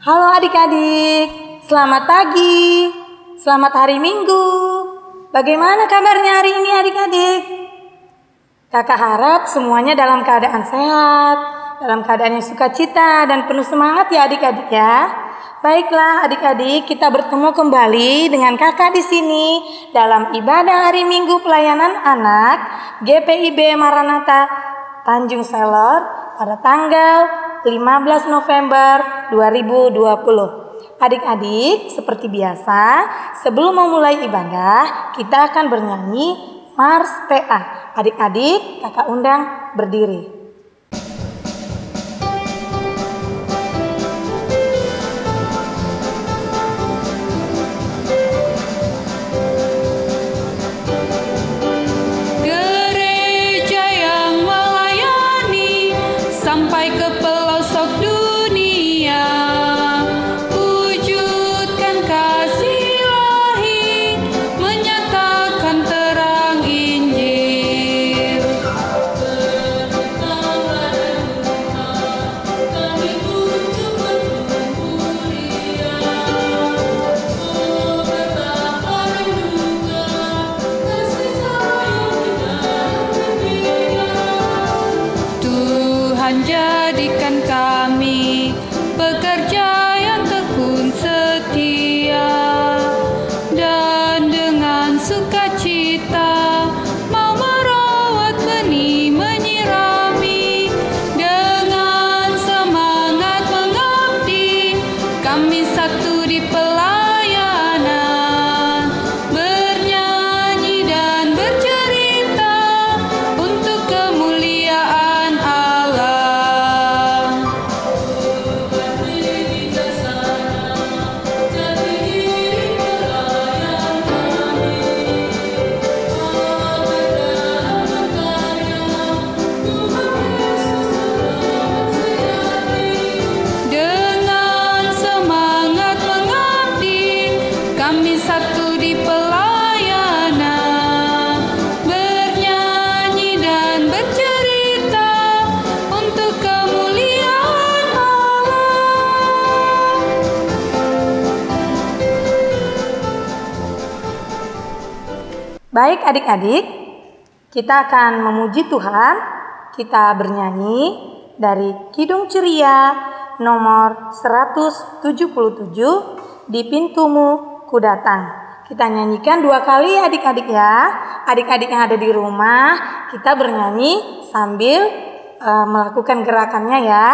Halo adik-adik, selamat pagi, selamat hari Minggu. Bagaimana kabarnya hari ini adik-adik? Kakak harap semuanya dalam keadaan sehat, dalam keadaan yang sukacita dan penuh semangat ya adik-adik ya. Baiklah adik-adik, kita bertemu kembali dengan kakak di sini dalam ibadah hari Minggu pelayanan anak GPIB Maranatha Tanjung Selor pada tanggal 15 November 2020. Adik-adik, seperti biasa, sebelum memulai ibadah, kita akan bernyanyi Mars PA. Adik-adik, kakak undang berdiri. Jadikan kami pekerja yang tekun setia, dan dengan sukacita mau merawat benih menyirami. Dengan semangat mengabdi, kami satu di pelayanan, bernyanyi dan bercerita untuk kemuliaan Allah. Kami satu di pelayanan, bernyanyi dan bercerita untuk kemuliaan Allah. Baik adik-adik, kita akan memuji Tuhan. Kita bernyanyi dari Kidung Ceria nomor 177, Di Pintumu Ku Datang. Kita nyanyikan 2 kali adik-adik ya. Adik-adik yang ada di rumah, kita bernyanyi sambil melakukan gerakannya ya.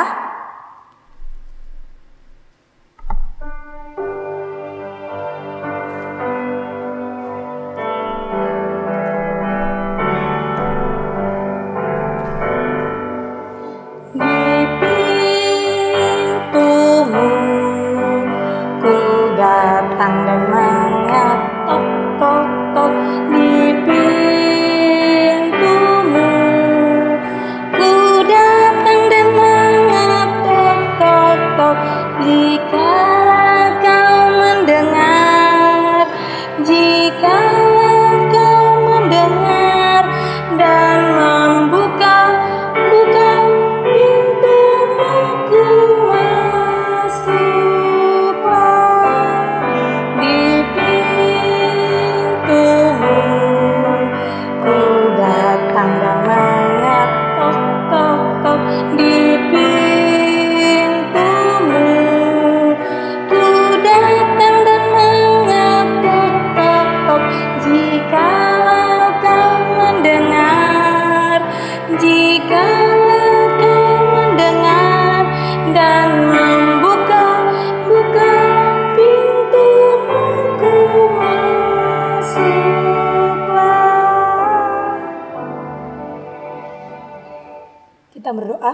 Kita berdoa.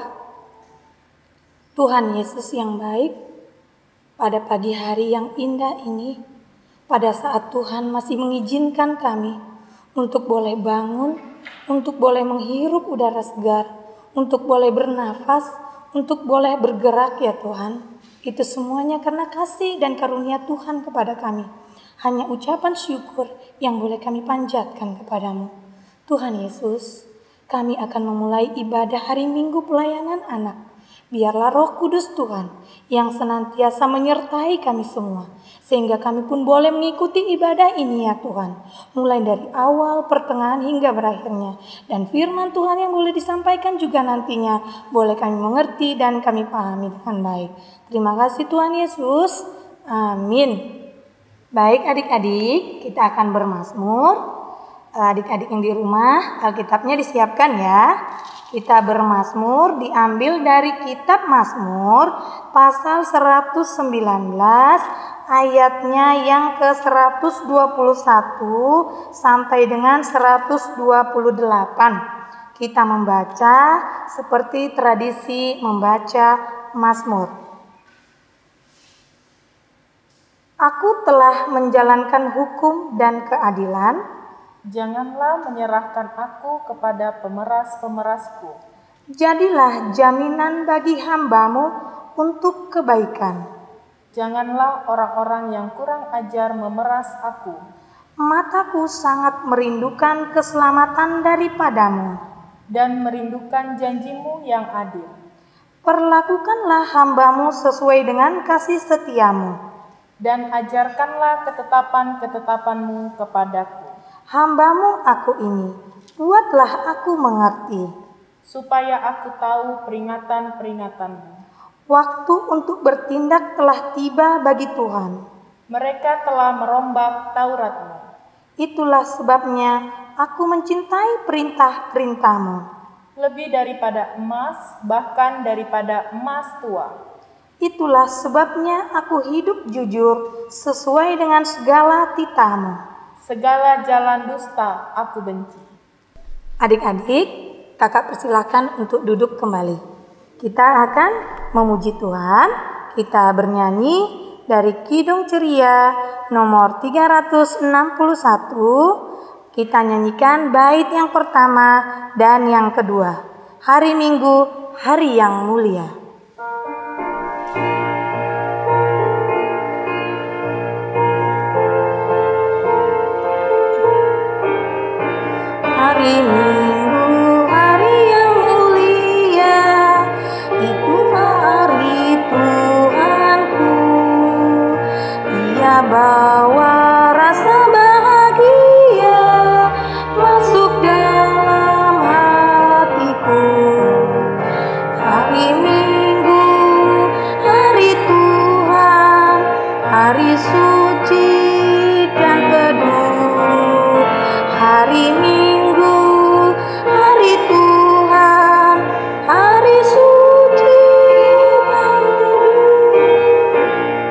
Tuhan Yesus yang baik, pada pagi hari yang indah ini, pada saat Tuhan masih mengizinkan kami untuk boleh bangun, untuk boleh menghirup udara segar, untuk boleh bernafas, untuk boleh bergerak ya Tuhan. Itu semuanya karena kasih dan karunia Tuhan kepada kami. Hanya ucapan syukur yang boleh kami panjatkan kepadamu. Tuhan Yesus, kami akan memulai ibadah hari Minggu pelayanan anak Biarlah Roh Kudus Tuhan yang senantiasa menyertai kami semua, sehingga kami pun boleh mengikuti ibadah ini ya Tuhan, mulai dari awal, pertengahan hingga berakhirnya. Dan firman Tuhan yang boleh disampaikan juga nantinya boleh kami mengerti dan kami pahami dengan baik. Terima kasih Tuhan Yesus. Amin. Baik adik-adik, kita akan bermazmur. Adik-adik yang di rumah, Alkitabnya disiapkan ya. Kita bermazmur diambil dari kitab Mazmur pasal 119 ayatnya yang ke 121 sampai dengan 128. Kita membaca seperti tradisi membaca Mazmur. Aku telah menjalankan hukum dan keadilan. Janganlah menyerahkan aku kepada pemeras-pemerasku. Jadilah jaminan bagi hamba-Mu untuk kebaikan. Janganlah orang-orang yang kurang ajar memeras aku. Mataku sangat merindukan keselamatan daripada-Mu dan merindukan janji-Mu yang adil. Perlakukanlah hamba-Mu sesuai dengan kasih setia-Mu dan ajarkanlah ketetapan-ketetapan-Mu kepadaku. Hamba-Mu aku ini, buatlah aku mengerti, supaya aku tahu peringatan-peringatan-Mu. Waktu untuk bertindak telah tiba bagi Tuhan. Mereka telah merombak Taurat-Mu. Itulah sebabnya aku mencintai perintah-perintah-Mu. Lebih daripada emas, bahkan daripada emas tua. Itulah sebabnya aku hidup jujur sesuai dengan segala titah-Mu. Segala jalan dusta aku benci. Adik-adik, kakak persilakan untuk duduk kembali. Kita akan memuji Tuhan. Kita bernyanyi dari Kidung Ceria nomor 361. Kita nyanyikan bait yang pertama dan yang kedua. Hari Minggu, hari yang mulia. Hari Minggu, hari yang mulia, itulah hari Tuhanku. Ia bawa rasa bahagia masuk dalam hatiku. Hari Minggu, hari Tuhan, hari suci dan teduh. Hari Minggu, hari Tuhan, hari suci dan teduh.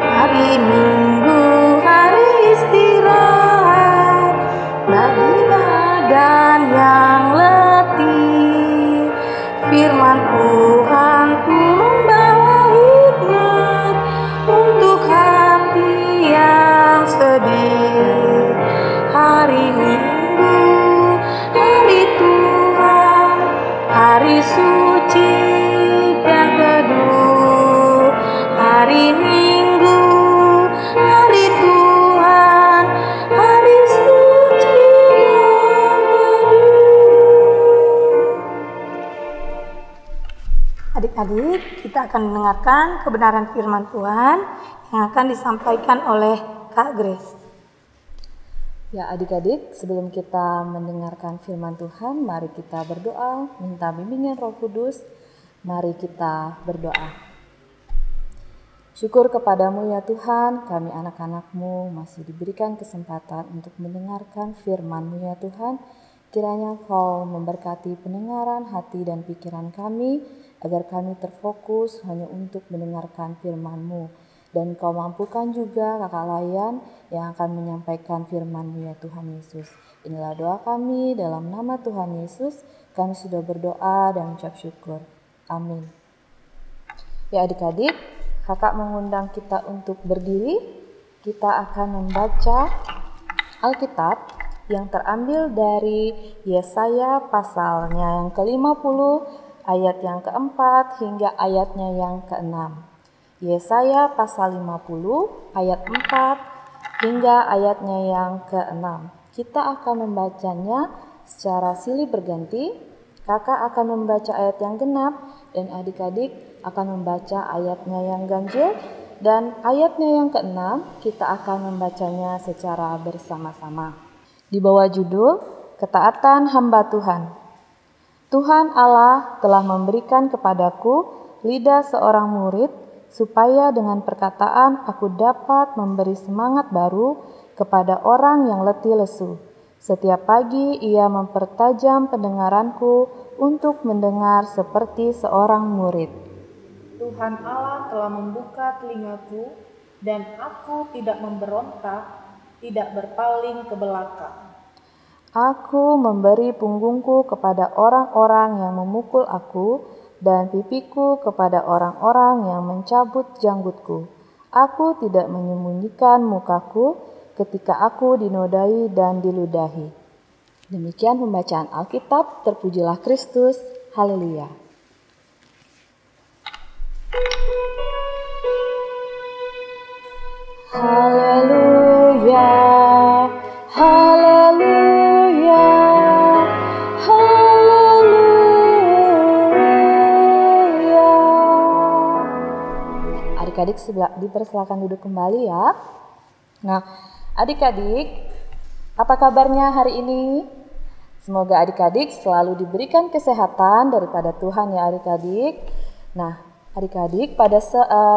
Hari Minggu, hari istirahat bagi badan yang letih. Firman Tuhan turun bawa hikmat untuk hati yang sedih. Hari Minggu, hari Tuhan, hari suci dan teduh. Hari Minggu, hari Tuhan, hari suci dan teduh. Adik-adik, kita akan mendengarkan kebenaran firman Tuhan yang akan disampaikan oleh Kak Grace. Ya adik-adik, sebelum kita mendengarkan firman Tuhan, mari kita berdoa, minta bimbingan Roh Kudus. Mari kita berdoa. Syukur kepadamu ya Tuhan, kami anak-anak-Mu masih diberikan kesempatan untuk mendengarkan firman-Mu ya Tuhan. Kiranya Kau memberkati pendengaran hati dan pikiran kami, agar kami terfokus hanya untuk mendengarkan firman-Mu. Dan Kau mampukan juga kakak Layan yang akan menyampaikan firman-Mu ya Tuhan Yesus. Inilah doa kami dalam nama Tuhan Yesus. Kami sudah berdoa dan ucap syukur. Amin. Ya adik-adik, kakak mengundang kita untuk berdiri. Kita akan membaca Alkitab yang terambil dari Yesaya pasalnya yang ke-50, ayat yang ke-4 hingga ayatnya yang ke-6. Yesaya pasal 50 ayat 4 hingga ayatnya yang ke-6. Kita akan membacanya secara silih berganti. Kakak akan membaca ayat yang genap dan adik-adik akan membaca ayatnya yang ganjil, dan ayatnya yang ke-6 kita akan membacanya secara bersama-sama. Di bawah judul Ketaatan Hamba Tuhan. Tuhan Allah telah memberikan kepadaku lidah seorang murid, supaya dengan perkataan aku dapat memberi semangat baru kepada orang yang letih lesu. Setiap pagi ia mempertajam pendengaranku untuk mendengar seperti seorang murid. Tuhan Allah telah membuka telingaku, dan aku tidak memberontak, tidak berpaling ke belakang. Aku memberi punggungku kepada orang-orang yang memukul aku, dan pipiku kepada orang-orang yang mencabut janggutku. Aku tidak menyembunyikan mukaku ketika aku dinodai dan diludahi. Demikian pembacaan Alkitab. Terpujilah Kristus. Haleluya. Haleluya. Haleluya. Haleluya. Adik-adik dipersilakan duduk kembali ya. Nah, adik-adik, apa kabarnya hari ini? Semoga adik-adik selalu diberikan kesehatan daripada Tuhan ya adik-adik. Nah, adik-adik, pada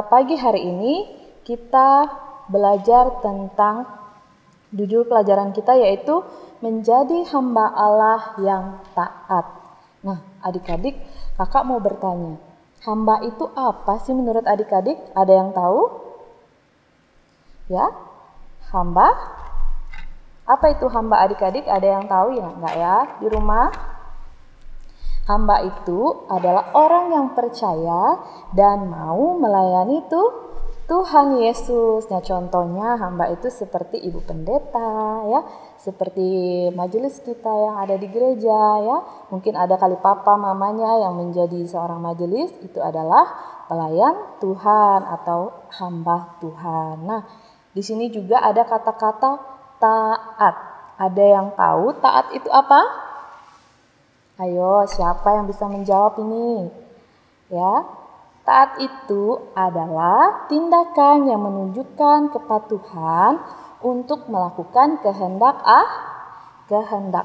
pagi hari ini kita belajar tentang judul pelajaran kita yaitu menjadi hamba Allah yang taat. Nah, adik-adik, kakak mau bertanya, hamba itu apa sih menurut adik-adik? Ada yang tahu? Ya, hamba? Apa itu hamba adik-adik? Ada yang tahu ya? Enggak ya? Di rumah? Hamba itu adalah orang yang percaya dan mau melayani Tuhan Yesus. Nah, contohnya hamba itu seperti ibu pendeta ya, seperti majelis kita yang ada di gereja ya. Mungkin ada kali papa mamanya yang menjadi seorang majelis, itu adalah pelayan Tuhan atau hamba Tuhan. Nah, di sini juga ada kata-kata taat. Ada yang tahu taat itu apa? Ayo, siapa yang bisa menjawab ini? Ya, taat itu adalah tindakan yang menunjukkan kepatuhan untuk melakukan kehendak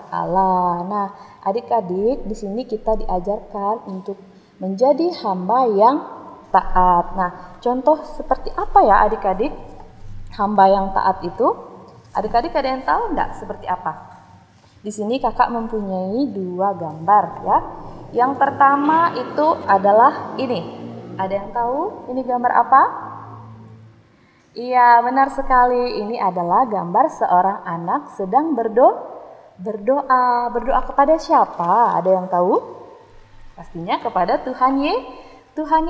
Allah. Nah, adik-adik, di sini kita diajarkan untuk menjadi hamba yang taat. Nah, contoh seperti apa ya adik-adik? Hamba yang taat itu, adik-adik ada yang tahu enggak seperti apa? Di sini kakak mempunyai 2 gambar ya. Yang pertama itu adalah ini. Ada yang tahu ini gambar apa? Iya, benar sekali. Ini adalah gambar seorang anak sedang berdoa. Berdoa kepada siapa? Ada yang tahu? Pastinya kepada Tuhan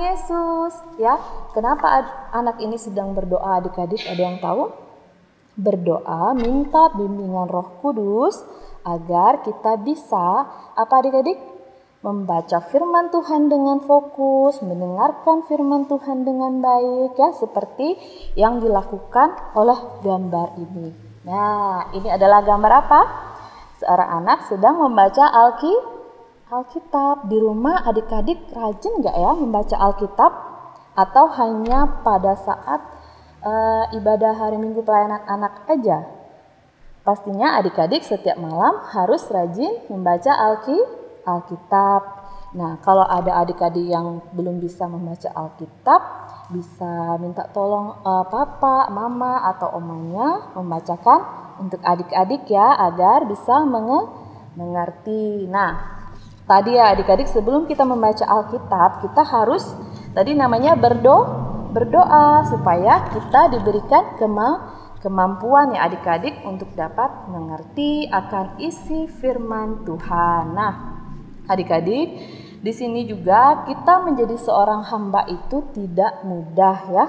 Yesus ya. Kenapa anak ini sedang berdoa adik-adik? Ada yang tahu? Berdoa minta bimbingan Roh Kudus agar kita bisa apa adik-adik? Membaca firman Tuhan dengan fokus, mendengarkan firman Tuhan dengan baik ya, seperti yang dilakukan oleh gambar ini. Nah, ini adalah gambar apa? Seorang anak sedang membaca Alkitab. Di rumah adik-adik rajin nggak ya membaca Alkitab? Atau hanya pada saat ibadah hari Minggu pelayanan anak aja? Pastinya adik-adik setiap malam harus rajin membaca Alkitab. Nah, kalau ada adik-adik yang belum bisa membaca Alkitab, bisa minta tolong papa, mama, atau omanya membacakan untuk adik-adik ya, agar bisa mengerti. Nah, tadi ya adik-adik sebelum kita membaca Alkitab, kita harus tadi namanya berdoa supaya kita diberikan kemampuan ya adik-adik untuk dapat mengerti akan isi firman Tuhan. Nah, adik-adik, di sini juga kita menjadi seorang hamba itu tidak mudah ya.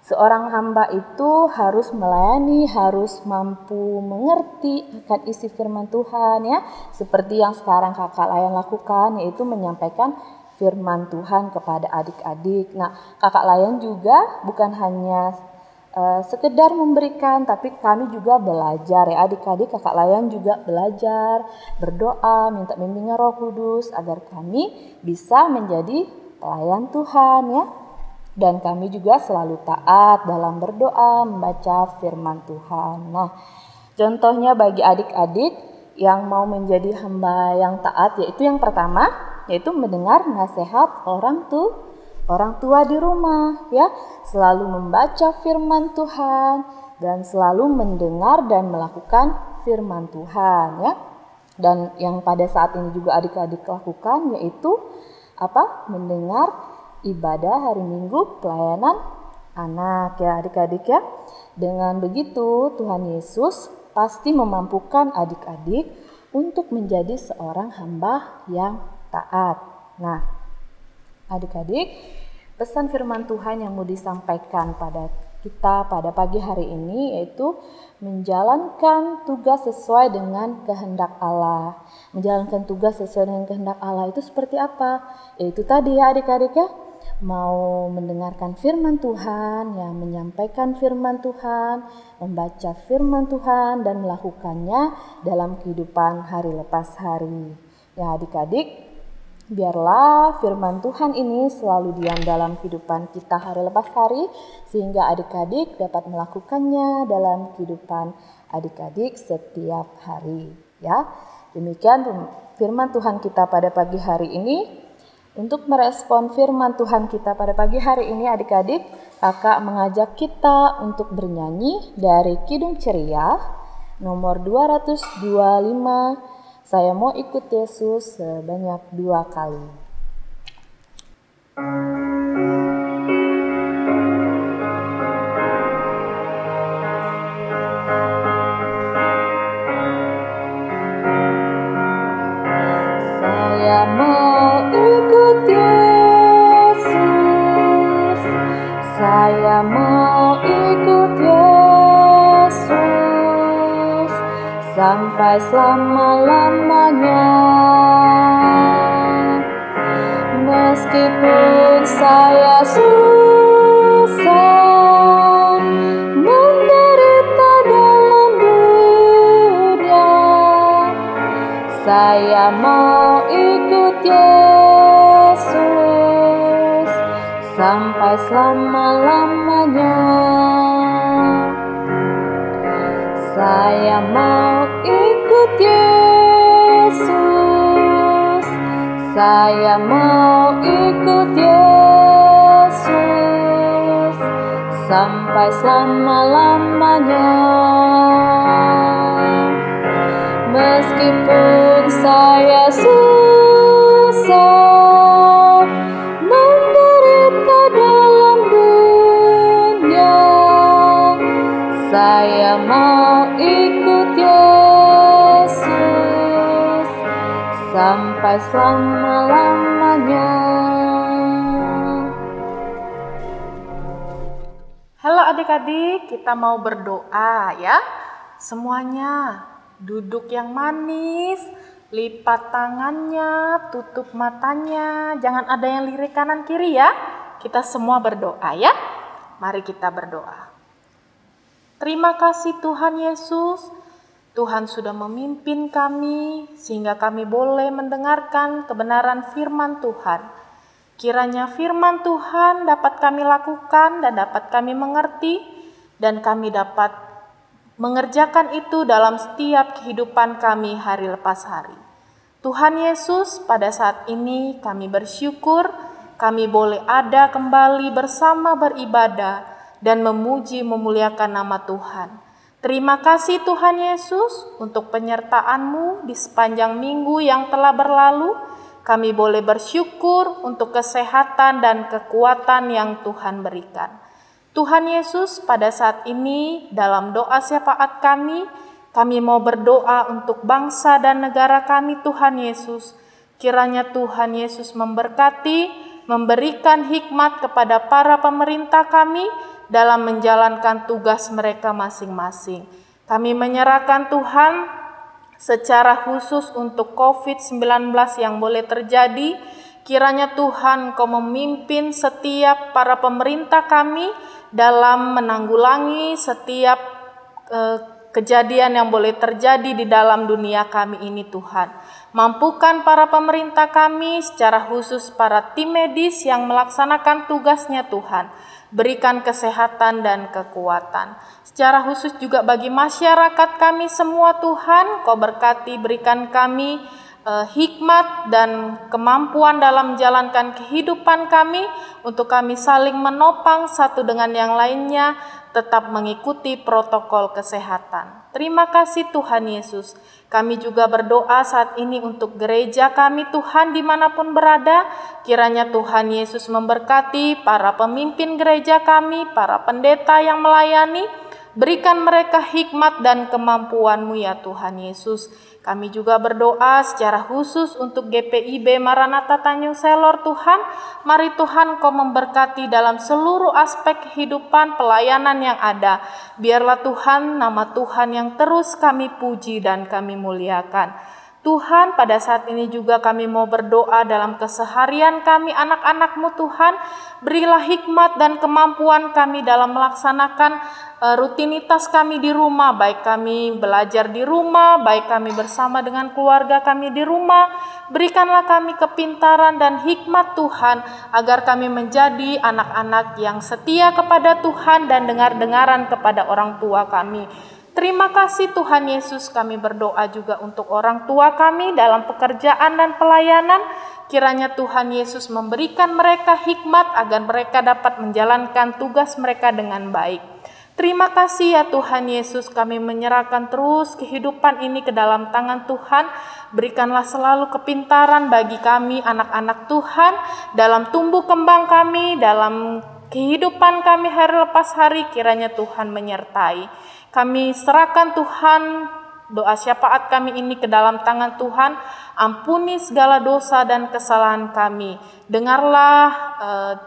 Seorang hamba itu harus melayani, harus mampu mengerti akan isi firman Tuhan ya. Seperti yang sekarang kakak Layan lakukan, yaitu menyampaikan firman Tuhan kepada adik-adik. Nah, kakak Layan juga bukan hanya sekedar memberikan, tapi kami juga belajar ya adik-adik. Kakak Layan juga belajar, berdoa, minta bimbingan Roh Kudus agar kami bisa menjadi pelayan Tuhan ya. Dan kami juga selalu taat dalam berdoa membaca firman Tuhan. Nah, contohnya bagi adik-adik yang mau menjadi hamba yang taat, yaitu yang pertama, yaitu mendengar nasihat orang tua di rumah ya, selalu membaca firman Tuhan dan selalu mendengar dan melakukan firman Tuhan ya. Dan yang pada saat ini juga adik-adik lakukan yaitu mendengar ibadah hari Minggu pelayanan anak ya adik-adik ya. Dengan begitu Tuhan Yesus pasti memampukan adik-adik untuk menjadi seorang hamba yang taat. Nah, adik-adik, pesan firman Tuhan yang mau disampaikan pada kita pada pagi hari ini yaitu menjalankan tugas sesuai dengan kehendak Allah. Menjalankan tugas sesuai dengan kehendak Allah itu seperti apa? Yaitu tadi ya adik-adik ya, mau mendengarkan firman Tuhan, ya menyampaikan firman Tuhan, membaca firman Tuhan dan melakukannya dalam kehidupan hari lepas hari. Ya adik-adik, biarlah firman Tuhan ini selalu diam dalam kehidupan kita hari lepas hari, sehingga adik-adik dapat melakukannya dalam kehidupan adik-adik setiap hari. Ya, demikian firman Tuhan kita pada pagi hari ini. Untuk merespon firman Tuhan kita pada pagi hari ini adik-adik, kakak mengajak kita untuk bernyanyi dari Kidung Ceria nomor 225, Saya Mau Ikut Yesus sebanyak 2 kali. Saya mau ikut Yesus, saya mau ikut Yesus sampai selama-lamanya. Meskipun saya susah menderita dalam dunia, saya mau ikut Yesus sampai selama-lamanya. Saya mau ikut Yesus, saya mau ikut Yesus sampai selama-lamanya. Meskipun saya susah menderita dalam dunia, saya mau ikut Yesus sampai selama-lamanya. Halo adik-adik, kita mau berdoa ya. Semuanya duduk yang manis, lipat tangannya, tutup matanya, jangan ada yang lirik kanan kiri ya. Kita semua berdoa ya. Mari kita berdoa. Terima kasih Tuhan Yesus, Tuhan sudah memimpin kami sehingga kami boleh mendengarkan kebenaran firman Tuhan. Kiranya firman Tuhan dapat kami lakukan dan dapat kami mengerti dan kami dapat mengerjakan itu dalam setiap kehidupan kami hari lepas hari. Tuhan Yesus, pada saat ini kami bersyukur kami boleh ada kembali bersama beribadah dan memuji memuliakan nama Tuhan. Terima kasih Tuhan Yesus untuk penyertaan-Mu di sepanjang minggu yang telah berlalu. Kami boleh bersyukur untuk kesehatan dan kekuatan yang Tuhan berikan. Tuhan Yesus, pada saat ini dalam doa syafaat kami mau berdoa untuk bangsa dan negara kami Tuhan Yesus. Kiranya Tuhan Yesus memberkati, memberikan hikmat kepada para pemerintah kami dalam menjalankan tugas mereka masing-masing. Kami menyerahkan Tuhan secara khusus untuk COVID-19 yang boleh terjadi. Kiranya Tuhan Kau memimpin setiap para pemerintah kami dalam menanggulangi setiap kejadian yang boleh terjadi di dalam dunia kami ini Tuhan. Mampukan para pemerintah kami, secara khusus para tim medis yang melaksanakan tugasnya Tuhan. Berikan kesehatan dan kekuatan. Secara khusus juga bagi masyarakat kami semua Tuhan, Kau berkati, berikan kami hikmat dan kemampuan dalam menjalankan kehidupan kami, untuk kami saling menopang satu dengan yang lainnya, tetap mengikuti protokol kesehatan. Terima kasih Tuhan Yesus. Kami juga berdoa saat ini untuk gereja kami Tuhan dimanapun berada. Kiranya Tuhan Yesus memberkati para pemimpin gereja kami, para pendeta yang melayani. Berikan mereka hikmat dan kemampuan-Mu ya Tuhan Yesus. Kami juga berdoa secara khusus untuk GPIB Maranatha Tanjung Selor Tuhan. Mari Tuhan Kau memberkati dalam seluruh aspek kehidupan pelayanan yang ada. Biarlah Tuhan nama Tuhan yang terus kami puji dan kami muliakan. Tuhan, pada saat ini juga kami mau berdoa dalam keseharian kami anak-anak-Mu Tuhan. Berilah hikmat dan kemampuan kami dalam melaksanakan rutinitas kami di rumah, baik kami belajar di rumah, baik kami bersama dengan keluarga kami di rumah. Berikanlah kami kepintaran dan hikmat Tuhan, agar kami menjadi anak-anak yang setia kepada Tuhan dan dengar-dengaran kepada orang tua kami. Terima kasih Tuhan Yesus, kami berdoa juga untuk orang tua kami dalam pekerjaan dan pelayanan. Kiranya Tuhan Yesus memberikan mereka hikmat agar mereka dapat menjalankan tugas mereka dengan baik. Terima kasih ya Tuhan Yesus, kami menyerahkan terus kehidupan ini ke dalam tangan Tuhan. Berikanlah selalu kepintaran bagi kami anak-anak Tuhan dalam tumbuh kembang kami, dalam kehidupan kami hari lepas hari. Kiranya Tuhan menyertai. Kami serahkan Tuhan doa syafaat kami ini ke dalam tangan Tuhan. Ampuni segala dosa dan kesalahan kami. Dengarlah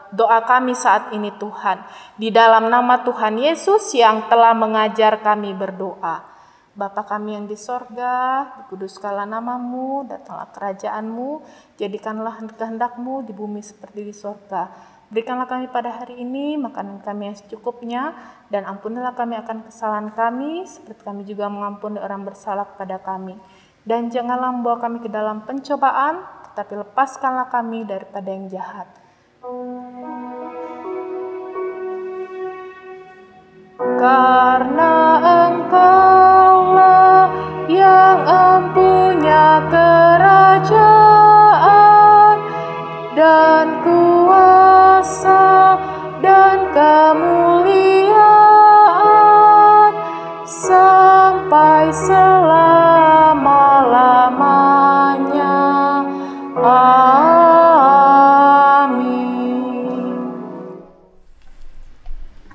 doa kami saat ini Tuhan. Di dalam nama Tuhan Yesus yang telah mengajar kami berdoa. Bapa kami yang di sorga, dikuduskanlah nama-Mu, datanglah kerajaan-Mu, jadikanlah kehendak-Mu di bumi seperti di sorga. Berikanlah kami pada hari ini makanan kami yang secukupnya, dan ampunilah kami akan kesalahan kami, seperti kami juga mengampuni orang bersalah kepada kami. Dan janganlah membawa kami ke dalam pencobaan, tetapi lepaskanlah kami daripada yang jahat. Karena Engkaulah yang empunya kerajaan dan kuasa dan kemuliaan sampai selama-lamanya. Amin.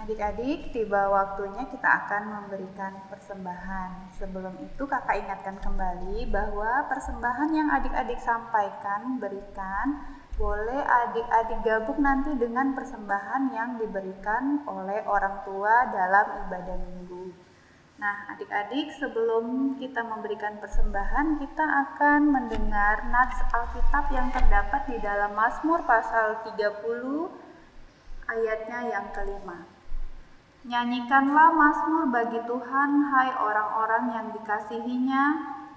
Adik-adik, tiba waktunya kita akan memberikan persembahan. Sebelum itu kakak ingatkan kembali bahwa persembahan yang adik-adik sampaikan, berikan, boleh adik-adik gabung nanti dengan persembahan yang diberikan oleh orang tua dalam ibadah minggu. Nah, adik-adik, sebelum kita memberikan persembahan, kita akan mendengar nats Alkitab yang terdapat di dalam Mazmur pasal 30 ayatnya yang kelima. Nyanyikanlah mazmur bagi Tuhan, hai orang-orang yang dikasihinya,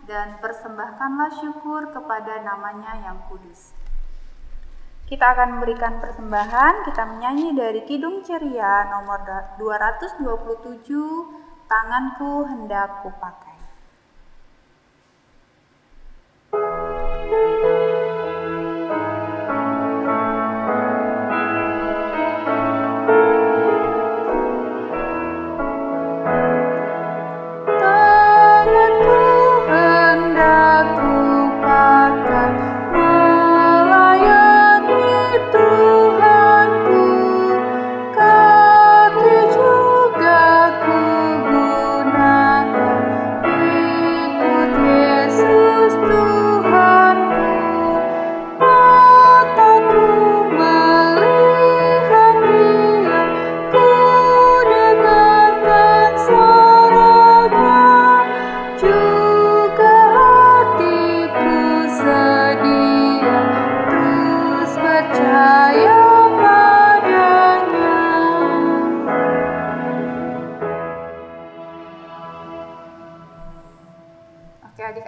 dan persembahkanlah syukur kepada namanya yang kudus. Kita akan memberikan persembahan, kita menyanyi dari Kidung Ceria nomor 227, Tanganku Hendak Kupakai. Ku gunakan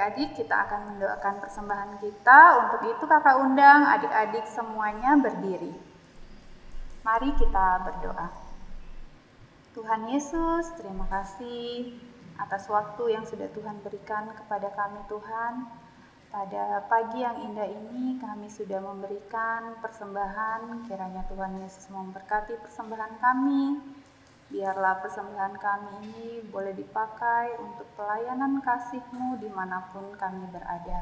adik-adik kita akan mendoakan persembahan kita. Untuk itu kakak undang adik-adik semuanya berdiri. Mari kita berdoa. Tuhan Yesus, terima kasih atas waktu yang sudah Tuhan berikan kepada kami Tuhan. Pada pagi yang indah ini kami sudah memberikan persembahan, kiranya Tuhan Yesus memberkati persembahan kami. Biarlah persembahan kami ini boleh dipakai untuk pelayanan kasih-Mu dimanapun kami berada.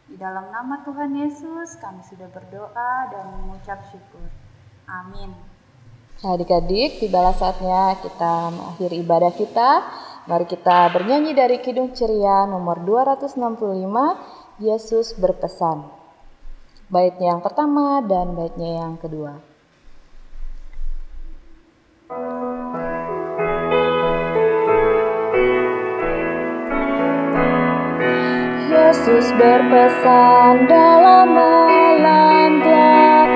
Di dalam nama Tuhan Yesus kami sudah berdoa dan mengucap syukur. Amin. Adik-adik, tibalah saatnya kita mengakhiri ibadah kita. Mari kita bernyanyi dari Kidung Ceria nomor 265, Yesus berpesan. Baitnya yang pertama dan baitnya yang kedua. Yesus berpesan dalam malam gelap,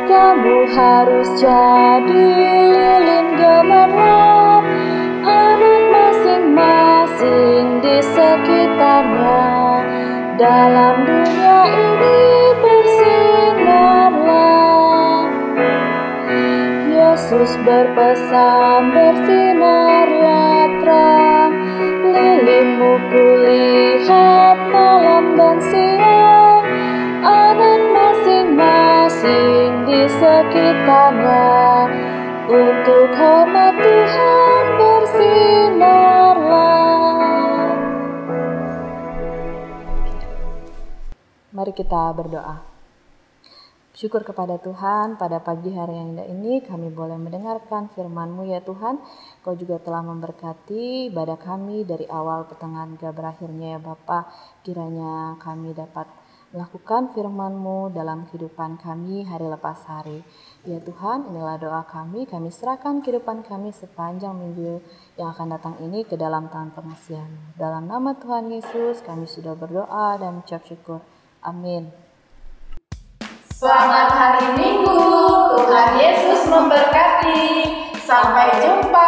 kamu harus jadi lilin gemerlap, anak masing-masing di sekitarnya. Dalam dunia ini bersinarlah. Yesus berpesan bersinarlah terang, lilinmu kulihat malam dan siang, anak masing-masing di sekitarnya. Untuk hormat Tuhan bersinarlah. Mari kita berdoa. Syukur kepada Tuhan, pada pagi hari yang indah ini kami boleh mendengarkan firman-Mu ya Tuhan. Kau juga telah memberkati ibadah kami dari awal pertengahan hingga berakhirnya ya Bapa. Kiranya kami dapat melakukan firman-Mu dalam kehidupan kami hari lepas hari. Ya Tuhan, inilah doa kami serahkan kehidupan kami sepanjang minggu yang akan datang ini ke dalam tangan pengasihan-Mu. Dalam nama Tuhan Yesus kami sudah berdoa dan mengucap syukur. Amin. Selamat hari Minggu, Tuhan Yesus memberkati. Sampai jumpa.